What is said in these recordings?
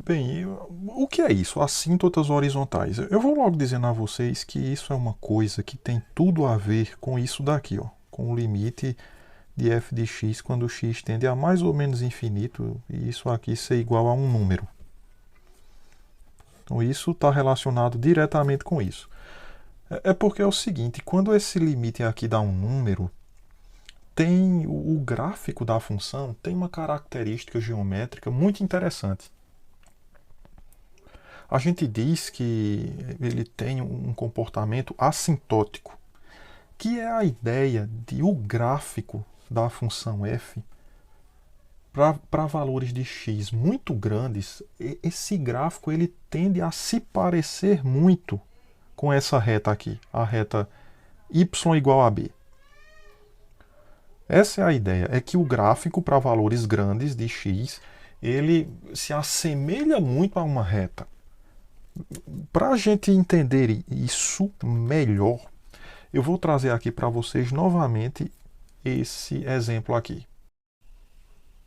Bem, o que é isso? Assíntotas horizontais. Eu vou logo dizendo a vocês que isso é uma coisa que tem tudo a ver com isso daqui, ó, com o limite de f de x quando x tende a mais ou menos infinito e isso aqui ser igual a um número. Então isso está relacionado diretamente com isso. É porque é o seguinte, quando esse limite aqui dá um número, tem o gráfico da função tem uma característica geométrica muito interessante. A gente diz que ele tem um comportamento assintótico, que é a ideia de o gráfico da função f para valores de x muito grandes, esse gráfico ele tende a se parecer muito com essa reta aqui, a reta y igual a b. Essa é a ideia, é que o gráfico para valores grandes de x, ele se assemelha muito a uma reta. Para a gente entender isso melhor, eu vou trazer aqui para vocês novamente esse exemplo aqui.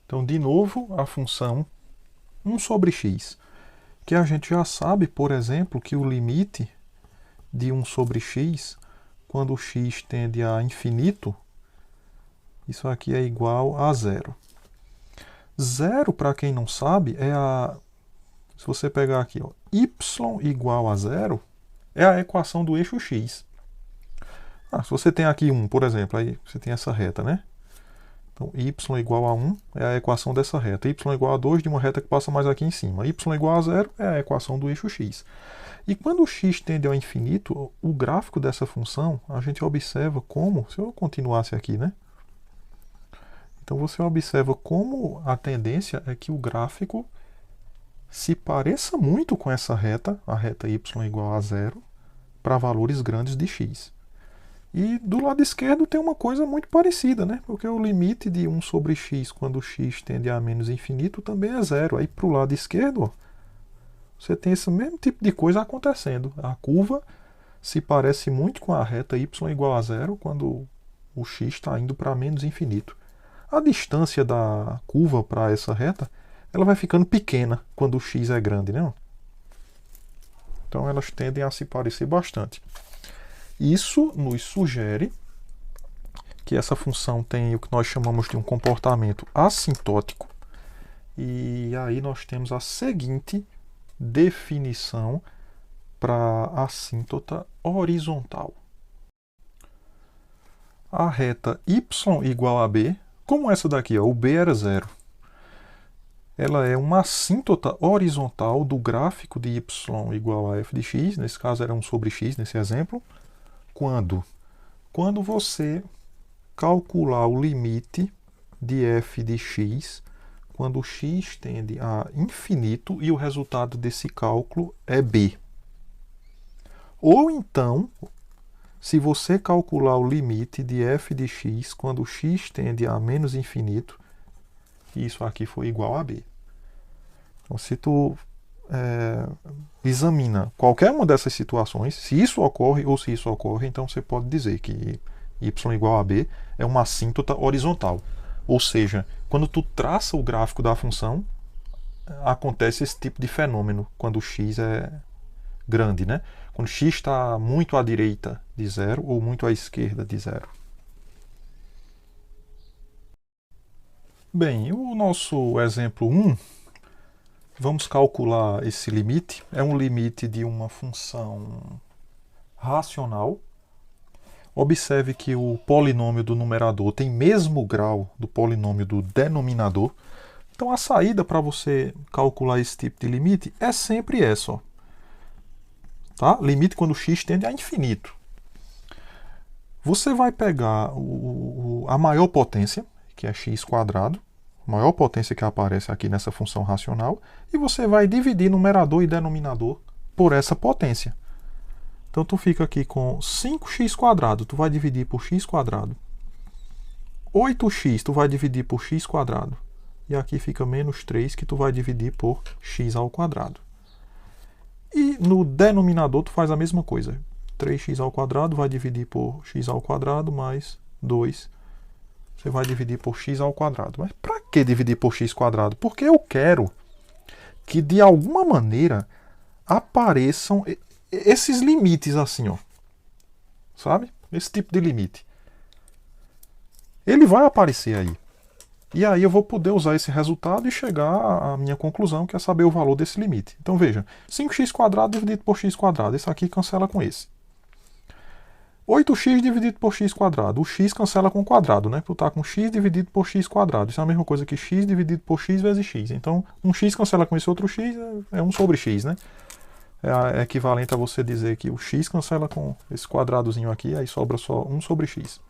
Então, de novo, a função 1 sobre x, que a gente já sabe, por exemplo, que o limite de 1 sobre x, quando x tende a infinito, isso aqui é igual a zero. Zero, para quem não sabe, é a... Se você pegar aqui, ó, y igual a zero, é a equação do eixo x. Se você tem aqui 1, por exemplo, aí você tem essa reta, né? Então, y igual a 1 é a equação dessa reta. Y igual a 2 de uma reta que passa mais aqui em cima. Y igual a 0 é a equação do eixo x. E quando o x tende ao infinito, o gráfico dessa função, a gente observa como, se eu continuasse aqui, né? Então você observa como a tendência é que o gráfico se pareça muito com essa reta, a reta y igual a 0, para valores grandes de x. E do lado esquerdo tem uma coisa muito parecida, né? Porque o limite de 1 sobre x quando x tende a menos infinito também é zero. Aí para o lado esquerdo, ó, você tem esse mesmo tipo de coisa acontecendo. A curva se parece muito com a reta y igual a zero quando o x está indo para menos infinito. A distância da curva para essa reta, ela vai ficando pequena quando o x é grande, né? Então elas tendem a se parecer bastante. Isso nos sugere que essa função tem o que nós chamamos de um comportamento assintótico. E aí nós temos a seguinte definição para a assíntota horizontal. A reta y igual a b, como essa daqui, ó, o b era zero. Ela é uma assíntota horizontal do gráfico de y igual a f de x, nesse caso era 1 sobre x nesse exemplo, quando você calcular o limite de f de x quando x tende a infinito e o resultado desse cálculo é b. Ou então, se você calcular o limite de f de x quando x tende a menos infinito, isso aqui foi igual a b. Então, se tu examina qualquer uma dessas situações, se isso ocorre ou se isso ocorre, então você pode dizer que y igual a b é uma assíntota horizontal. Ou seja, quando tu traça o gráfico da função, acontece esse tipo de fenômeno quando x é grande, né? Quando x está muito à direita de zero ou muito à esquerda de zero. Bem, o nosso exemplo 1, vamos calcular esse limite. É um limite de uma função racional. Observe que o polinômio do numerador tem mesmo grau do polinômio do denominador. Então a saída para você calcular esse tipo de limite é sempre essa, ó. Tá? Limite quando x tende a infinito. Você vai pegar a maior potência, que é x quadrado, a maior potência que aparece aqui nessa função racional, e você vai dividir numerador e denominador por essa potência. Então tu fica aqui com 5x quadrado, tu vai dividir por x quadrado. 8x tu vai dividir por x quadrado. E aqui fica menos 3 que tu vai dividir por x ao quadrado. E no denominador tu faz a mesma coisa. 3x ao quadrado vai dividir por x ao quadrado mais 2. Você vai dividir por x ao quadrado. Mas para que dividir por x quadrado? Porque eu quero que de alguma maneira apareçam esses limites assim, ó. Sabe? Esse tipo de limite. Ele vai aparecer aí. E aí eu vou poder usar esse resultado e chegar à minha conclusão, que é saber o valor desse limite. Então veja, 5x² dividido por x². Esse aqui cancela com esse. 8x dividido por x². O x cancela com o quadrado, né? Tu tá com x dividido por x². Isso é a mesma coisa que x dividido por x vezes x. Então, um x cancela com esse outro x, é 1 sobre x, né? É equivalente a você dizer que o x cancela com esse quadradozinho aqui, aí sobra só 1 sobre x.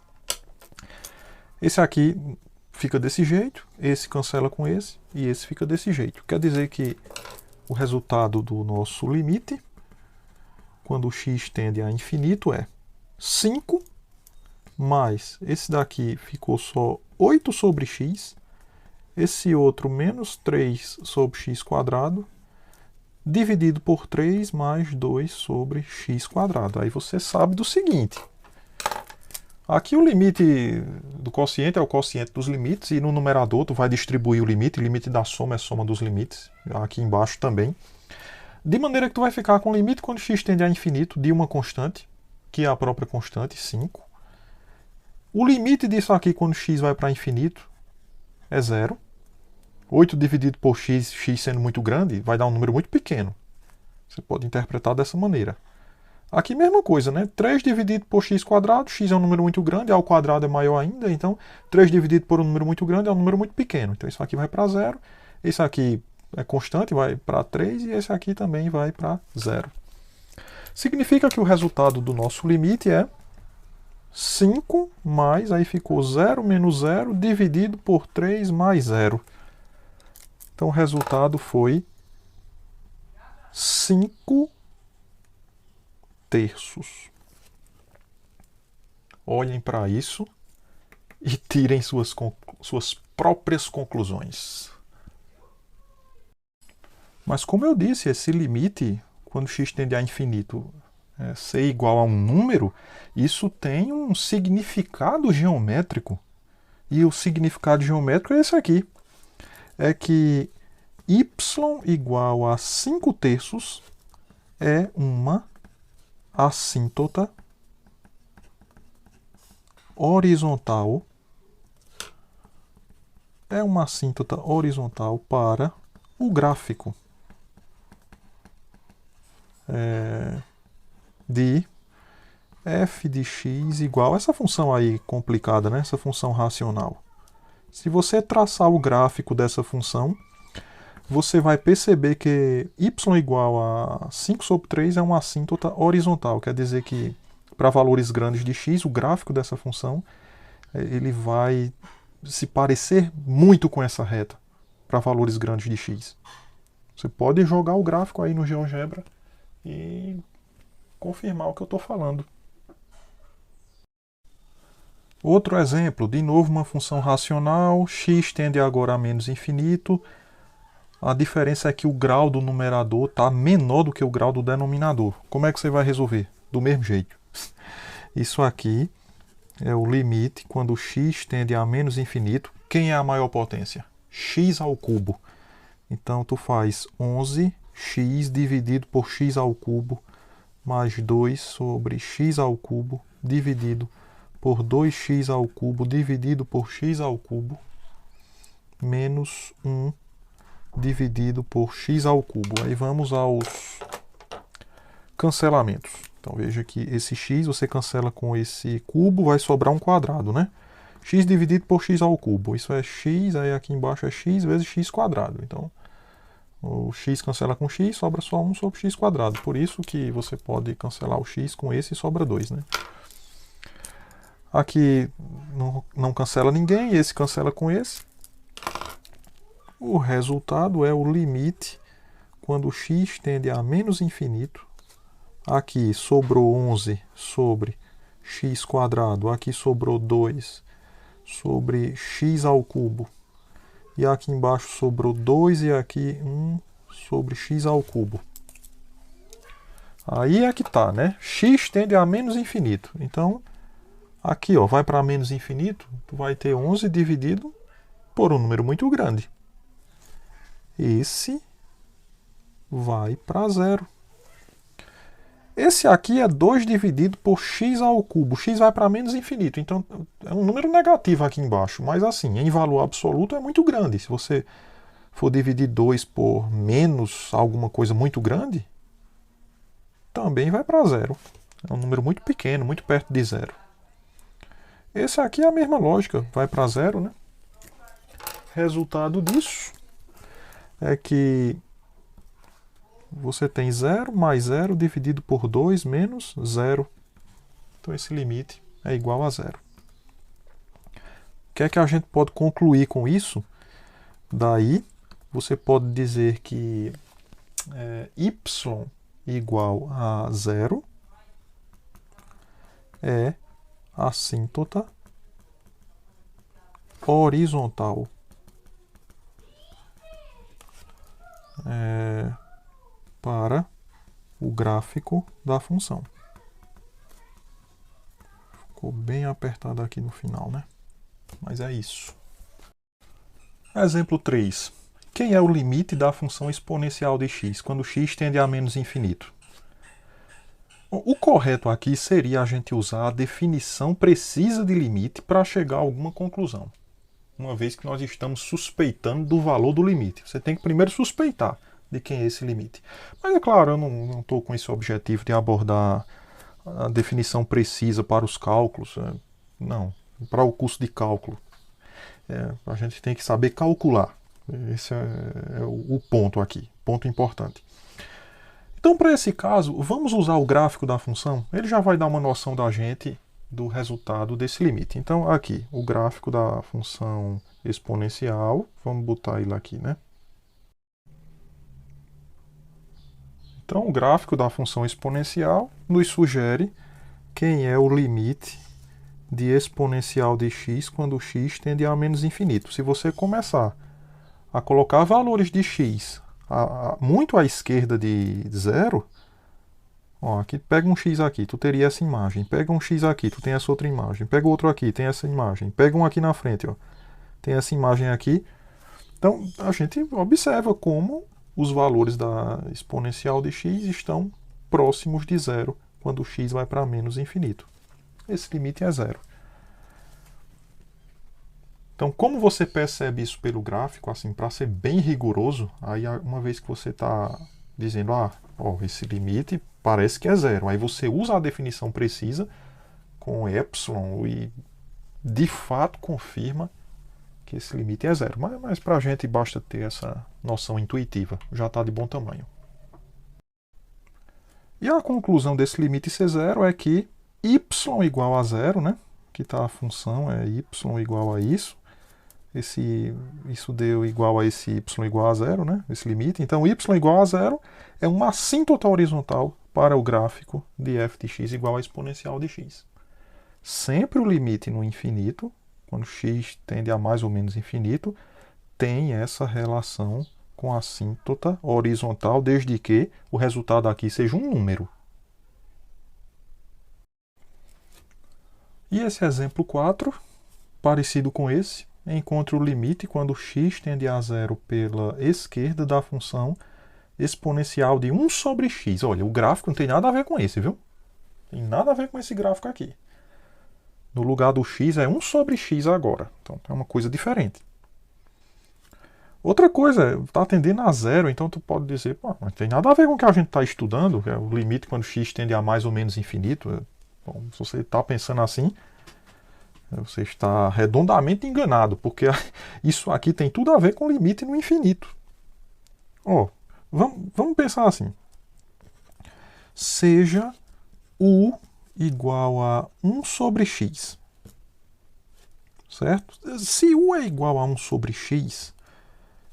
Esse aqui fica desse jeito, esse cancela com esse, e esse fica desse jeito. Quer dizer que o resultado do nosso limite, quando o x tende a infinito, é 5 mais esse daqui ficou só 8 sobre x, esse outro menos 3 sobre x², dividido por 3 mais 2 sobre x². Aí você sabe do seguinte. Aqui o limite do quociente é o quociente dos limites, e no numerador tu vai distribuir o limite da soma é a soma dos limites, aqui embaixo também. De maneira que tu vai ficar com o limite quando x tende a infinito de uma constante, que é a própria constante, 5. O limite disso aqui quando x vai para infinito é 0. 8 dividido por x, x sendo muito grande, vai dar um número muito pequeno. Você pode interpretar dessa maneira. Aqui mesma coisa, né? 3 dividido por x², x é um número muito grande, ao quadrado é maior ainda, então 3 dividido por um número muito grande é um número muito pequeno. Então isso aqui vai para 0, esse aqui é constante, vai para 3, e esse aqui também vai para 0. Significa que o resultado do nosso limite é 5 mais, aí ficou 0 menos 0, dividido por 3 mais 0. Então o resultado foi 5 terços. Olhem para isso e tirem suas próprias conclusões. Mas como eu disse, esse limite, quando x tende a infinito, ser igual a um número, isso tem um significado geométrico. E o significado geométrico é esse aqui. É que y igual a 5 terços é uma assíntota horizontal. É uma assíntota horizontal para o gráfico de f de x igual essa função aí complicada, né? Essa função racional. Se você traçar o gráfico dessa função, você vai perceber que y igual a 5 sobre 3 é uma assíntota horizontal. Quer dizer que para valores grandes de x, o gráfico dessa função ele vai se parecer muito com essa reta para valores grandes de x. Você pode jogar o gráfico aí no GeoGebra e confirmar o que eu estou falando. Outro exemplo, de novo uma função racional, x tende agora a menos infinito. A diferença é que o grau do numerador está menor do que o grau do denominador. Como é que você vai resolver? Do mesmo jeito. Isso aqui é o limite quando x tende a menos infinito. Quem é a maior potência? X ao cubo. Então tu faz 11x dividido por x ao cubo mais 2 sobre x ao cubo dividido por 2x ao cubo dividido por x ao cubo menos 1 dividido por x ao cubo. Aí vamos aos cancelamentos. Então veja que esse x você cancela com esse cubo, vai sobrar um quadrado, né? X dividido por x ao cubo. Isso é x, aí aqui embaixo é x vezes x². Então o x cancela com x, sobra só 1 sobre x². Por isso que você pode cancelar o x com esse e sobra 2, né? Aqui não cancela ninguém, esse cancela com esse. O resultado é o limite quando x tende a menos infinito. Aqui sobrou 11 sobre x², aqui sobrou 2 sobre x ao cubo. E aqui embaixo sobrou 2 e aqui 1 sobre x ao cubo. Aí é que tá, né? X tende a menos infinito. Então, aqui ó, vai para menos infinito, tu vai ter 11 dividido por um número muito grande. Esse vai para zero. Esse aqui é 2 dividido por x ao cubo. X vai para menos infinito. Então, é um número negativo aqui embaixo. Mas, assim, em valor absoluto é muito grande. Se você for dividir 2 por menos alguma coisa muito grande, também vai para zero. É um número muito pequeno, muito perto de zero. Esse aqui é a mesma lógica. Vai para zero, né? Resultado disso é que você tem 0 mais 0 dividido por 2 menos 0. Então esse limite é igual a zero. O que é que a gente pode concluir com isso? Daí você pode dizer que y igual a zero é assíntota horizontal. Para o gráfico da função. Ficou bem apertado aqui no final, né? Mas é isso. Exemplo 3. Quem é o limite da função exponencial de x, quando x tende a menos infinito? O correto aqui seria a gente usar a definição precisa de limite para chegar a alguma conclusão. Uma vez que nós estamos suspeitando do valor do limite. Você tem que primeiro suspeitar de quem é esse limite. Mas é claro, eu não estou com esse objetivo de abordar a definição precisa para os cálculos. Não, para o curso de cálculo. A gente tem que saber calcular. Esse é o ponto aqui, ponto importante. Então, para esse caso, vamos usar o gráfico da função. Ele já vai dar uma noção da gente do resultado desse limite. Então, aqui, o gráfico da função exponencial. Vamos botar ele aqui, né? Então, o gráfico da função exponencial nos sugere quem é o limite de exponencial de x quando x tende a menos infinito. Se você começar a colocar valores de x muito à esquerda de zero, ó, aqui, pega um x aqui, tu teria essa imagem. Pega um x aqui, tu tem essa outra imagem. Pega outro aqui, tem essa imagem. Pega um aqui na frente, ó, tem essa imagem aqui. Então, a gente observa como os valores da exponencial de x estão próximos de zero quando x vai para menos infinito. Esse limite é zero. Então, como você percebe isso pelo gráfico, assim, para ser bem rigoroso, aí uma vez que você está dizendo, esse limite parece que é zero, aí você usa a definição precisa com epsilon e de fato confirma que esse limite é zero. Mas para a gente basta ter essa noção intuitiva, já está de bom tamanho. E a conclusão desse limite ser zero é que y igual a zero, né? Que está a função, é y igual a isso. Isso deu igual a esse y igual a zero, né? Esse limite. Então, y igual a zero é uma assíntota horizontal para o gráfico de f de x igual a exponencial de x. Sempre o limite no infinito, quando x tende a mais ou menos infinito, tem essa relação com a assíntota horizontal, desde que o resultado aqui seja um número. E esse exemplo 4, parecido com esse, encontra o limite quando x tende a zero pela esquerda da função exponencial de 1 sobre x. Olha, o gráfico não tem nada a ver com esse, viu? Tem nada a ver com esse gráfico aqui. No lugar do x é 1 sobre x agora. Então é uma coisa diferente. Outra coisa, está tendendo a zero, então tu pode dizer, mas não tem nada a ver com o que a gente está estudando, que é o limite quando x tende a mais ou menos infinito. Bom, se você está pensando assim, você está redondamente enganado, porque isso aqui tem tudo a ver com limite no infinito. Vamos pensar assim. Seja u igual a 1 sobre x. Certo? Se u é igual a 1 sobre x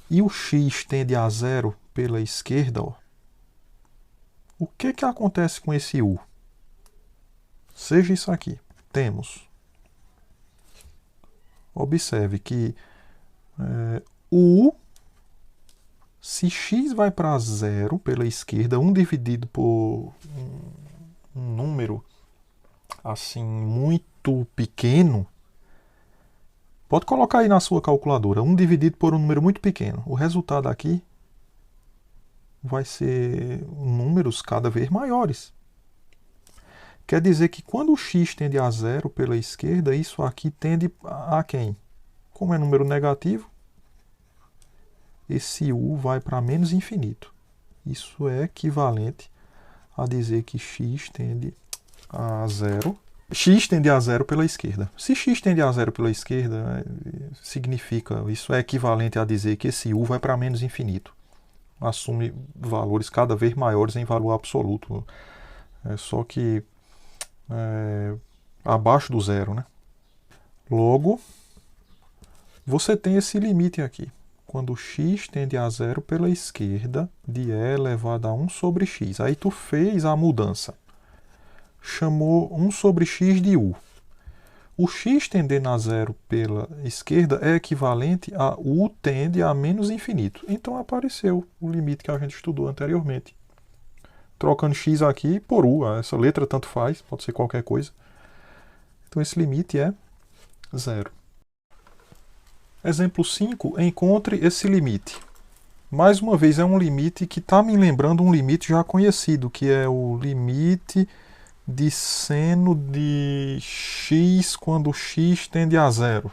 e o x tende a zero pela esquerda, o que acontece com esse u? Seja isso aqui. Temos. Observe que se x vai para zero pela esquerda, 1 dividido por um número assim muito pequeno, pode colocar aí na sua calculadora, 1 dividido por um número muito pequeno. O resultado aqui vai ser números cada vez maiores. Quer dizer que quando o x tende a zero pela esquerda, isso aqui tende a quem? Como é número negativo, esse u vai para menos infinito. Isso é equivalente a dizer que x tende a zero. X tende a zero pela esquerda. Se x tende a zero pela esquerda, significa, isso é equivalente a dizer que esse u vai para menos infinito. Assume valores cada vez maiores em valor absoluto. Só que abaixo do zero, né? Logo, você tem esse limite aqui. Quando x tende a zero pela esquerda, de e elevado a 1 sobre x. Aí tu fez a mudança. Chamou 1 sobre x de u. O x tendendo a zero pela esquerda é equivalente a u tende a menos infinito. Então apareceu o limite que a gente estudou anteriormente. Trocando x aqui por u. Essa letra tanto faz, pode ser qualquer coisa. Então esse limite é zero. Exemplo 5, encontre esse limite. Mais uma vez, é um limite que está me lembrando um limite já conhecido, que é o limite de seno de x quando x tende a zero.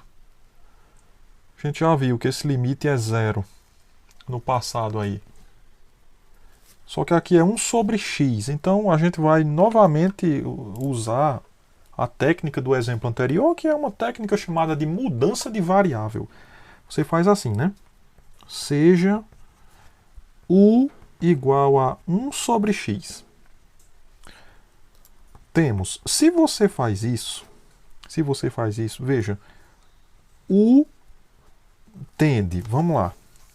A gente já viu que esse limite é zero no passado aí. Só que aqui é 1 sobre x, então a gente vai novamente usar a técnica do exemplo anterior, que é uma técnica chamada de mudança de variável. Você faz assim, né? Seja u igual a 1 sobre x. Temos, se você faz isso, veja, u tende, vamos lá,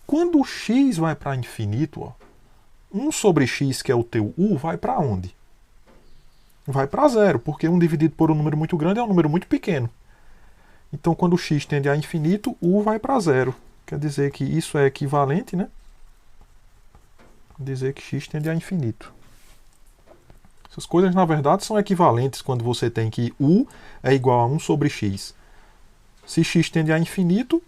quando o x vai para infinito, ó, 1 sobre x, que é o teu u, vai para onde? Vai para zero, porque 1 dividido por um número muito grande é um número muito pequeno. Então, quando o x tende a infinito, u vai para zero. Quer dizer que isso é equivalente, né? Dizer que x tende a infinito. Essas coisas, na verdade, são equivalentes quando você tem que u é igual a 1 sobre x. Se x tende a infinito,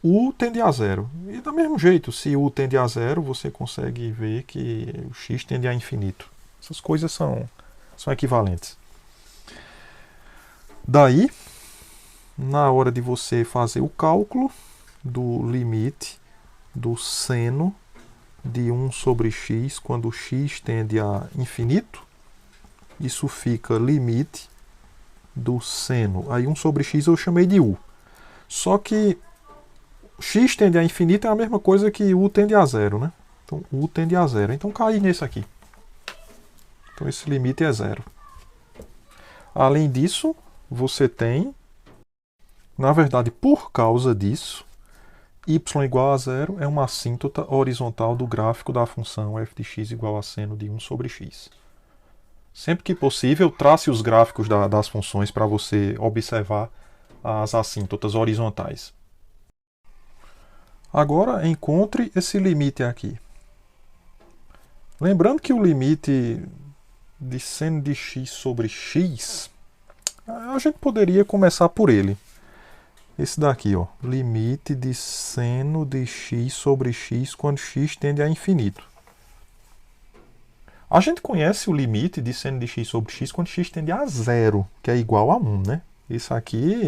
u tende a zero. E do mesmo jeito, se u tende a zero, você consegue ver que o x tende a infinito. Essas coisas são equivalentes. Daí, na hora de você fazer o cálculo do limite do seno de 1 sobre x quando x tende a infinito, isso fica limite do seno. Aí 1 sobre x eu chamei de u. Só que x tende a infinito é a mesma coisa que u tende a zero, né? Então u tende a zero. Então cai nesse aqui. Então esse limite é zero. Além disso, você tem, na verdade, por causa disso, y igual a zero é uma assíntota horizontal do gráfico da função f de x igual a seno de 1 sobre x. Sempre que possível, trace os gráficos das funções para você observar as assíntotas horizontais. Agora, encontre esse limite aqui. Lembrando que o limite de seno de x sobre x, a gente poderia começar por ele. Esse daqui, ó, limite de seno de x sobre x quando x tende a infinito. A gente conhece o limite de seno de x sobre x quando x tende a zero, que é igual a 1, né? Isso aqui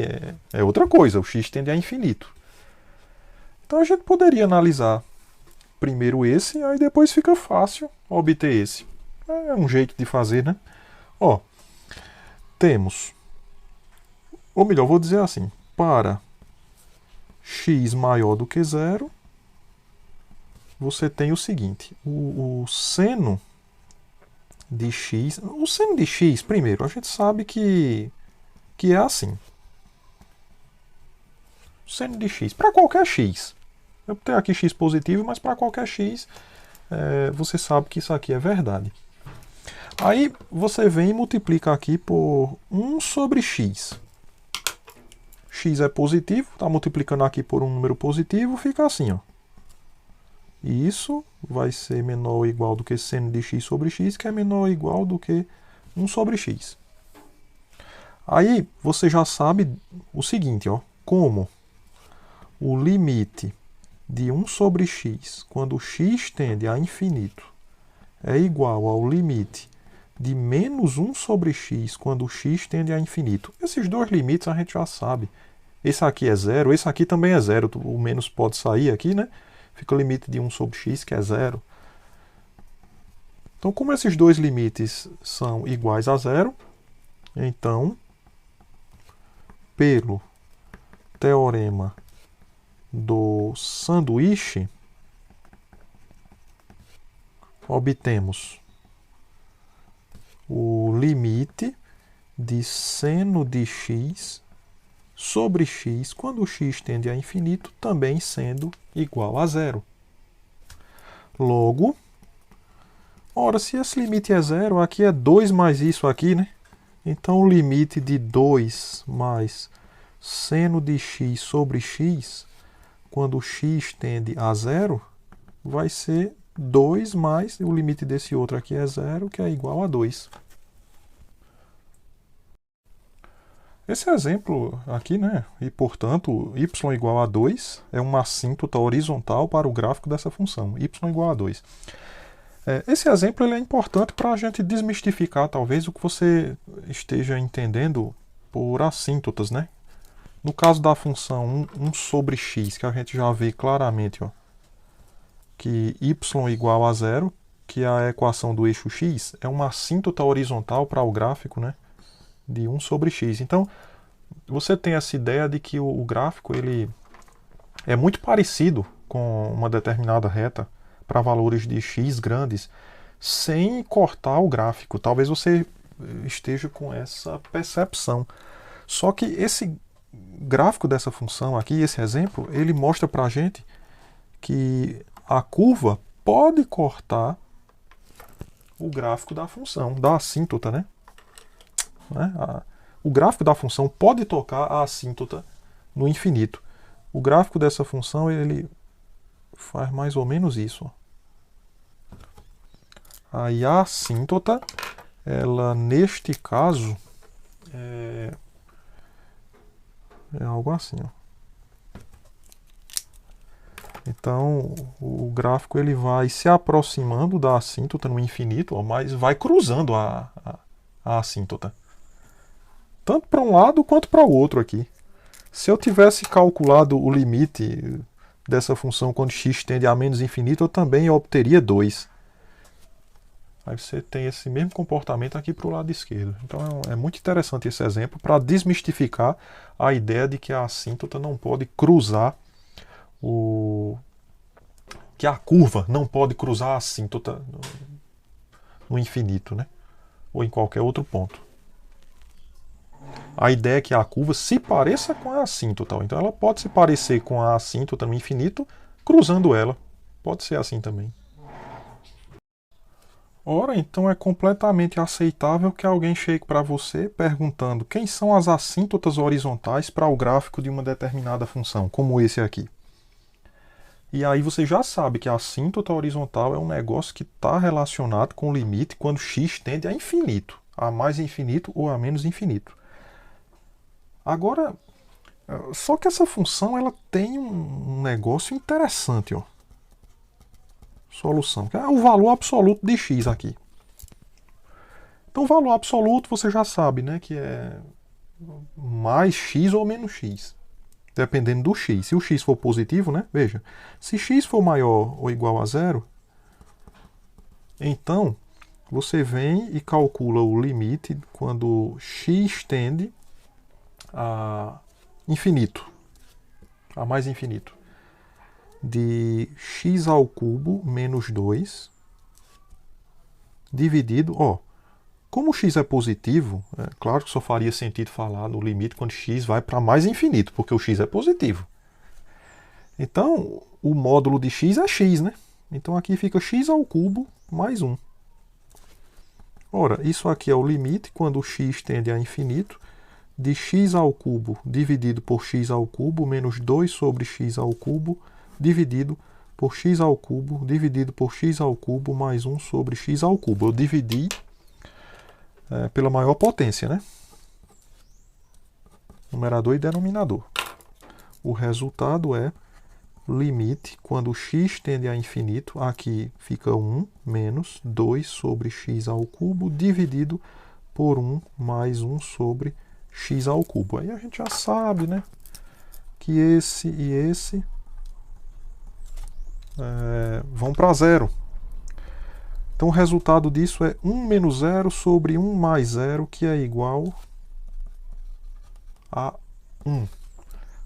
é outra coisa, o x tende a infinito. Então a gente poderia analisar primeiro esse, aí depois fica fácil obter esse. É um jeito de fazer, né? Ó, temos, ou melhor, vou dizer assim, para x maior do que zero, você tem o seguinte, o seno de x, primeiro, a gente sabe que é assim. Seno de x, para qualquer x. Eu tenho aqui x positivo, mas para qualquer x, você sabe que isso aqui é verdade. Aí você vem e multiplica aqui por 1 sobre x. X é positivo, está multiplicando aqui por um número positivo, fica assim, ó. E isso vai ser menor ou igual do que seno de x sobre x, que é menor ou igual do que 1 sobre x. Aí você já sabe o seguinte, ó, como o limite de 1 sobre x, quando x tende a infinito, é igual ao limite de menos 1 sobre x, quando x tende a infinito. Esses dois limites a gente já sabe. Esse aqui é zero, esse aqui também é zero. O menos pode sair aqui, né? Fica o limite de 1 sobre x, que é zero. Então, como esses dois limites são iguais a zero, então, pelo teorema do sanduíche, obtemos o limite de seno de x sobre x, quando x tende a infinito, também sendo igual a zero. Logo, ora, se esse limite é zero, aqui é 2 mais isso aqui, né? Então, o limite de 2 mais seno de x sobre x, quando x tende a zero, vai ser 2 mais o limite desse outro aqui é zero, que é igual a 2. Esse exemplo aqui, né? E, portanto, y igual a 2 é uma assíntota horizontal para o gráfico dessa função, y igual a 2. Esse exemplo ele é importante para a gente desmistificar, talvez, o que você esteja entendendo por assíntotas, né? No caso da função 1 sobre x, que a gente já vê claramente, ó, que y igual a 0, que é a equação do eixo x, é uma assíntota horizontal para o gráfico, né, de 1 sobre x. Então, você tem essa ideia de que o gráfico ele é muito parecido com uma determinada reta para valores de x grandes, sem cortar o gráfico. Talvez você esteja com essa percepção. Só que esse gráfico dessa função aqui, esse exemplo, ele mostra para a gente que a curva pode cortar o gráfico da função, da assíntota, né? O gráfico da função pode tocar a assíntota no infinito. O gráfico dessa função, ele faz mais ou menos isso. Aí a assíntota, ela neste caso, é algo assim, ó. Então, o gráfico ele vai se aproximando da assíntota no infinito, ó, mas vai cruzando a assíntota. Tanto para um lado quanto para o outro aqui. Se eu tivesse calculado o limite dessa função quando x tende a menos infinito, eu também obteria 2. Aí você tem esse mesmo comportamento aqui para o lado esquerdo. Então é muito interessante esse exemplo para desmistificar a ideia de que a assíntota não pode cruzar que a curva não pode cruzar a assíntota no infinito, né? Ou em qualquer outro ponto. A ideia é que a curva se pareça com a assíntota. Então ela pode se parecer com a assíntota no infinito, cruzando ela. Pode ser assim também. Ora, então é completamente aceitável que alguém chegue para você perguntando quem são as assíntotas horizontais para o gráfico de uma determinada função, como esse aqui. E aí você já sabe que a assíntota horizontal é um negócio que está relacionado com o limite quando x tende a infinito, a mais infinito ou a menos infinito. Agora, só que essa função ela tem um negócio interessante, ó. Solução, que é o valor absoluto de x aqui. Então, o valor absoluto você já sabe, né, que é mais x ou menos x, dependendo do x. Se o x for positivo, né, veja, se x for maior ou igual a zero, então você vem e calcula o limite quando x tende a infinito, a mais infinito, de x ao cubo menos 2 dividido, ó, como o x é positivo, é claro que só faria sentido falar no limite quando x vai para mais infinito, porque o x é positivo. Então, o módulo de x é x, né? Então aqui fica x ao cubo mais 1. Ora, isso aqui é o limite quando o x tende a infinito, de x ao cubo dividido por x ao cubo menos 2 sobre x ao cubo dividido por x ao cubo dividido por x ao cubo mais 1 sobre x ao cubo. Eu dividi pela maior potência, né? Numerador e denominador. O resultado é limite quando x tende a infinito, aqui fica 1 menos 2 sobre x ao cubo dividido por 1 mais 1 sobre x ao cubo. Aí a gente já sabe, né, que esse e esse vão para zero. Então o resultado disso é 1 menos 0 sobre 1 mais 0, que é igual a 1.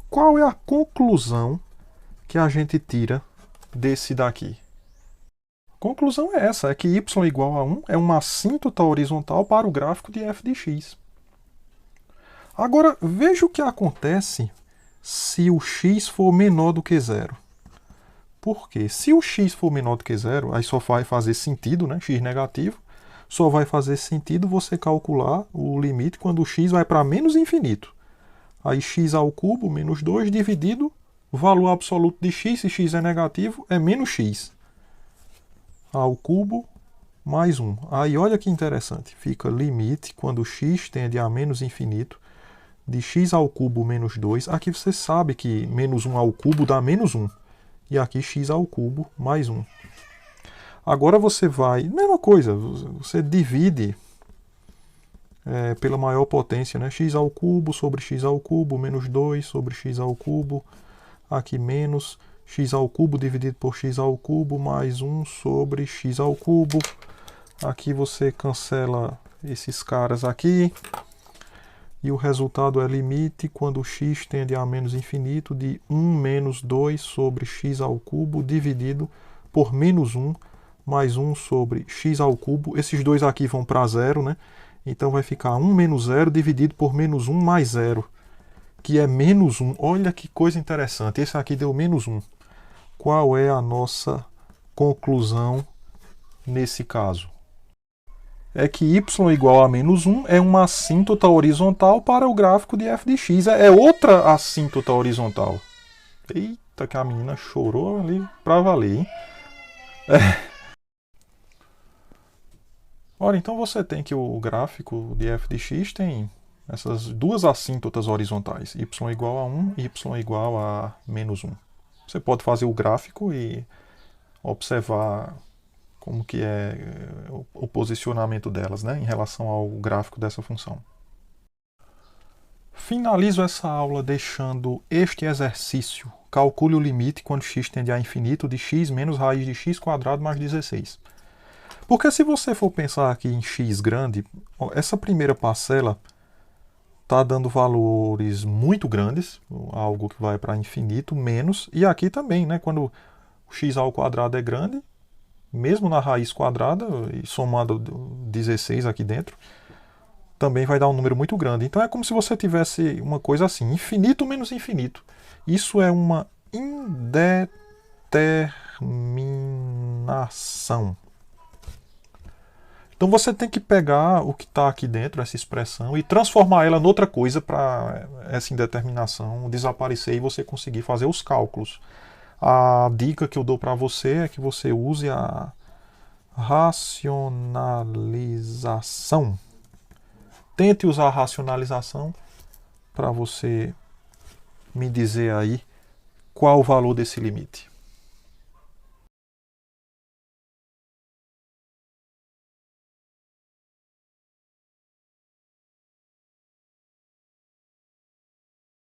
Qual é a conclusão que a gente tira desse daqui? A conclusão é essa, é que y igual a 1 é uma assíntota horizontal para o gráfico de f de x. Agora, veja o que acontece se o x for menor do que zero. Por quê? Se o x for menor do que zero, aí só vai fazer sentido, né? X negativo, só vai fazer sentido você calcular o limite quando o x vai para menos infinito. Aí x ao cubo menos 2 dividido o valor absoluto de x, se x é negativo, é menos x ao cubo mais 1. Aí olha que interessante, fica limite quando x tende a menos infinito de x ao cubo menos 2. Aqui você sabe que menos 1 ao cubo dá menos 1. E aqui x ao cubo mais 1. Agora você vai, mesma coisa, você divide pela maior potência, né? X ao cubo sobre x ao cubo menos 2 sobre x ao cubo. Aqui menos x ao cubo dividido por x ao cubo mais 1 sobre x ao cubo. Aqui você cancela esses caras aqui. E o resultado é limite quando x tende a menos infinito de 1 menos 2 sobre x ao cubo dividido por menos 1 mais 1 sobre x ao cubo. Esses dois aqui vão para zero, né? Então vai ficar 1 menos 0 dividido por menos 1 mais 0, que é menos 1. Olha que coisa interessante. Esse aqui deu menos 1. Qual é a nossa conclusão nesse caso? É que y igual a menos 1 é uma assíntota horizontal para o gráfico de f de x. É outra assíntota horizontal. Eita, que a menina chorou ali para valer, hein? Ora, então você tem que o gráfico de f de x tem essas duas assíntotas horizontais, y igual a 1 e y igual a menos 1. Você pode fazer o gráfico e observar como que é o posicionamento delas, né, em relação ao gráfico dessa função. Finalizo essa aula deixando este exercício. Calcule o limite quando x tende a infinito de x menos raiz de x quadrado mais 16. Porque se você for pensar aqui em x grande, essa primeira parcela está dando valores muito grandes, algo que vai para infinito, menos, e aqui também, né, quando o x ao quadrado é grande, mesmo na raiz quadrada, e somando 16 aqui dentro, também vai dar um número muito grande. Então é como se você tivesse uma coisa assim, infinito menos infinito. Isso é uma indeterminação. Então você tem que pegar o que está aqui dentro, essa expressão, e transformar ela em outra coisa para essa indeterminação desaparecer e você conseguir fazer os cálculos. A dica que eu dou para você é que você use a racionalização. Tente usar a racionalização para você me dizer aí qual o valor desse limite.